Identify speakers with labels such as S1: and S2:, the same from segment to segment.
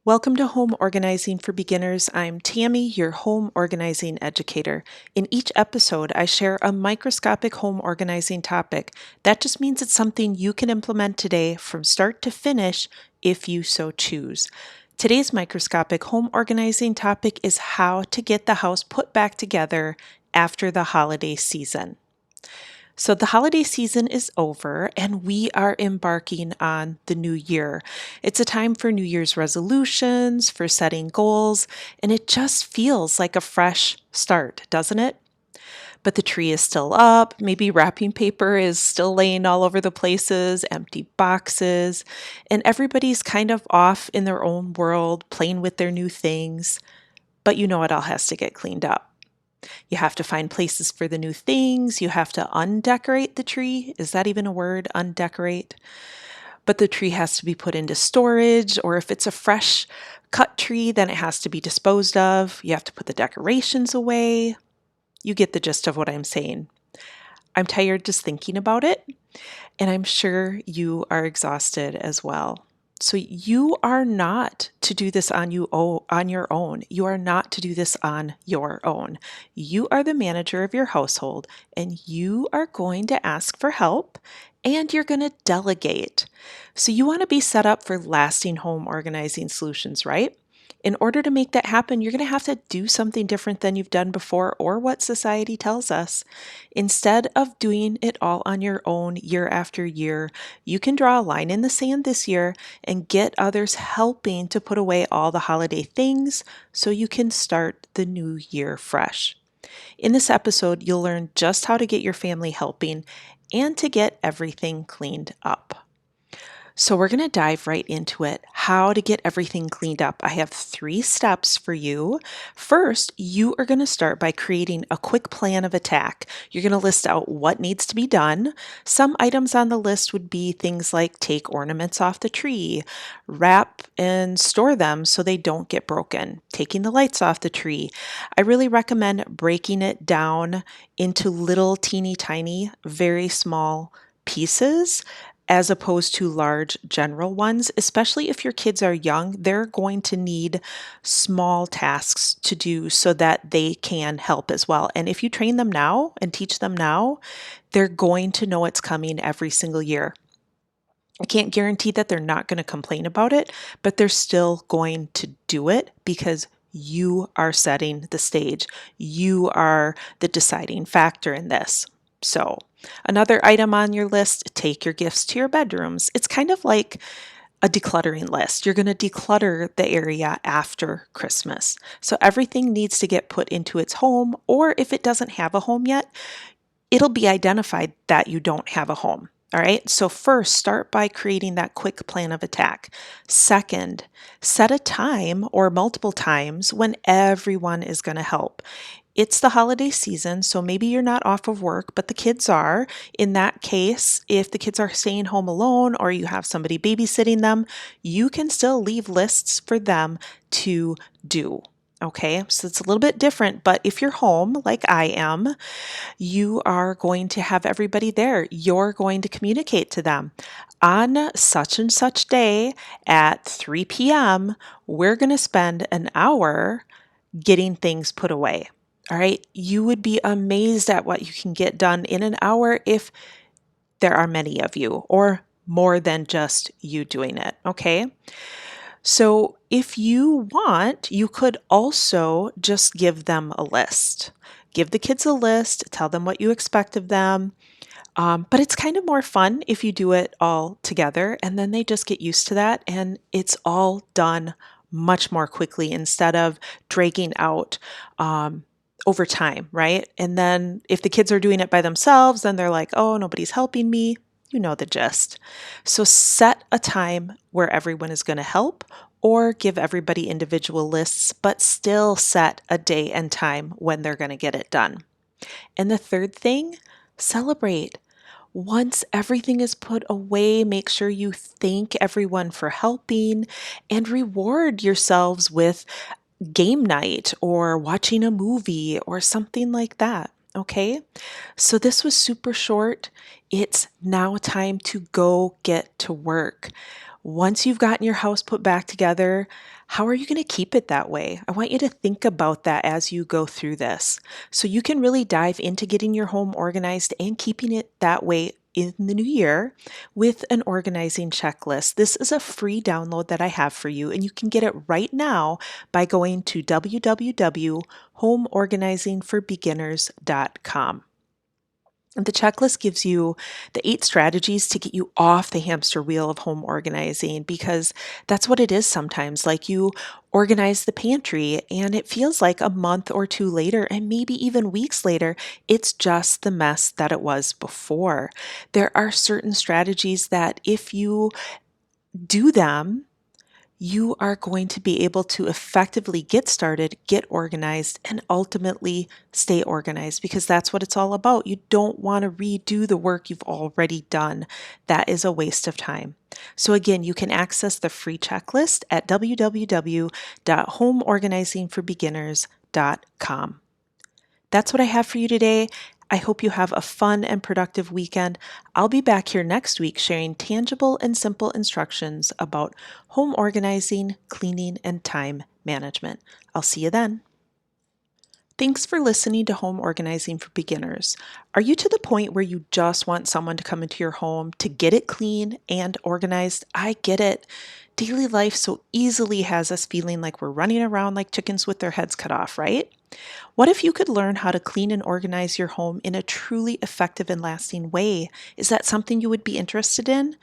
S1: Welcome to Home Organizing for Beginners. I'm Tammy, your home organizing educator. In each episode, I share a microscopic home organizing topic. That just means it's something you can implement today from start to finish if you so choose. Today's microscopic home organizing topic is how to get the house put back together after the holiday season. So the holiday season is over and we are embarking on the new year. It's a time for New Year's resolutions, for setting goals, and it just feels like a fresh start, doesn't it? But the tree is still up, maybe wrapping paper is still laying all over the places, empty boxes, and everybody's kind of off in their own world, playing with their new things. But you know it all has to get cleaned up. You have to find places for the new things. You have to undecorate the tree. Is that even a word? Undecorate? But the tree has to be put into storage, or if it's a fresh cut tree, then it has to be disposed of. You have to put the decorations away. You get the gist of what I'm saying. I'm tired just thinking about it, and I'm sure you are exhausted as well. So you are not to do this on your own. You are not to do this on your own. You are the manager of your household and you are going to ask for help and you're going to delegate. So you want to be set up for lasting home organizing solutions, right? In order to make that happen, you're going to have to do something different than you've done before or what society tells us. Instead of doing it all on your own year after year, you can draw a line in the sand this year and get others helping to put away all the holiday things so you can start the new year fresh. In this episode, you'll learn just how to get your family helping and to get everything cleaned up. So we're going to dive right into it. How to get everything cleaned up. I have 3 steps for you. First, you are going to start by creating a quick plan of attack. You're going to list out what needs to be done. Some items on the list would be things like take ornaments off the tree, wrap and store them so they don't get broken, taking the lights off the tree. I really recommend breaking it down into little teeny tiny, very small pieces as opposed to large general ones, especially if your kids are young, they're going to need small tasks to do so that they can help as well. And if you train them now and teach them now, they're going to know it's coming every single year. I can't guarantee that they're not going to complain about it, but they're still going to do it because you are setting the stage. You are the deciding factor in this. So, another item on your list, take your gifts to your bedrooms. It's kind of like a decluttering list. You're going to declutter the area after Christmas. So, everything needs to get put into its home, or if it doesn't have a home yet, it'll be identified that you don't have a home. All right, so first, start by creating that quick plan of attack. Second, set a time or multiple times when everyone is going to help. It's the holiday season, so maybe you're not off of work, but the kids are. In that case, if the kids are staying home alone or you have somebody babysitting them, you can still leave lists for them to do. Okay, so it's a little bit different, but if you're home like I am, you are going to have everybody there. You're going to communicate to them. On such and such day at 3 p.m., we're going to spend an hour getting things put away. All right. You would be amazed at what you can get done in an hour if there are many of you or more than just you doing it. Okay. So if you want, you could also just give them a list. Give the kids a list, tell them what you expect of them. But it's kind of more fun if you do it all together and then they just get used to that and it's all done much more quickly instead of dragging out over time, right? And then if the kids are doing it by themselves, then they're like, oh, nobody's helping me. You know the gist. So set a time where everyone is going to help or give everybody individual lists, but still set a day and time when they're going to get it done. And the third thing, celebrate. Once everything is put away, make sure you thank everyone for helping and reward yourselves with game night or watching a movie or something like that. Okay, so this was super short. It's now time to go get to work. Once you've gotten your house put back together, how are you going to keep it that way? I want you to think about that as you go through this. So you can really dive into getting your home organized and keeping it that way in the new year with an organizing checklist. This is a free download that I have for you, and you can get it right now by going to www.homeorganizingforbeginners.com. The checklist gives you the 8 strategies to get you off the hamster wheel of home organizing, because that's what it is sometimes. Like, you organize the pantry and it feels like a month or two later, and maybe even weeks later, it's just the mess that it was before. There are certain strategies that if you do them, you are going to be able to effectively get started, get organized, and ultimately stay organized, because that's what it's all about. You don't want to redo the work you've already done. That is a waste of time. So again, you can access the free checklist at www.homeorganizingforbeginners.com. That's what I have for you today. I hope you have a fun and productive weekend. I'll be back here next week sharing tangible and simple instructions about home organizing, cleaning, and time management. I'll see you then. Thanks for listening to Home Organizing for Beginners. Are you to the point where you just want someone to come into your home to get it clean and organized? I get it. Daily life so easily has us feeling like we're running around like chickens with their heads cut off, right? What if you could learn how to clean and organize your home in a truly effective and lasting way? Is that something you would be interested in?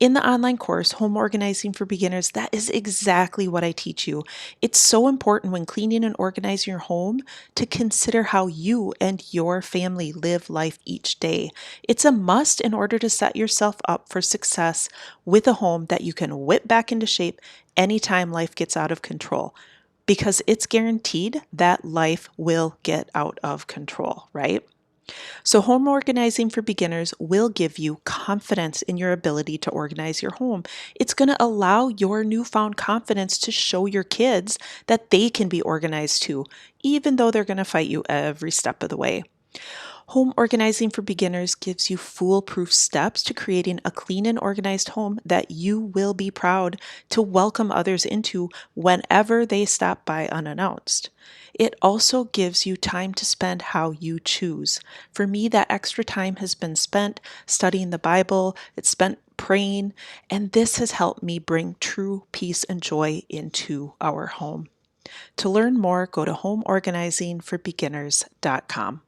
S1: In the online course, Home Organizing for Beginners, that is exactly what I teach you. It's so important when cleaning and organizing your home to consider how you and your family live life each day. It's a must in order to set yourself up for success with a home that you can whip back into shape anytime life gets out of control, because it's guaranteed that life will get out of control, right? So, home organizing for beginners will give you confidence in your ability to organize your home. It's going to allow your newfound confidence to show your kids that they can be organized too, even though they're going to fight you every step of the way. Home Organizing for Beginners gives you foolproof steps to creating a clean and organized home that you will be proud to welcome others into whenever they stop by unannounced. It also gives you time to spend how you choose. For me, that extra time has been spent studying the Bible, it's spent praying, and this has helped me bring true peace and joy into our home. To learn more, go to homeorganizingforbeginners.com.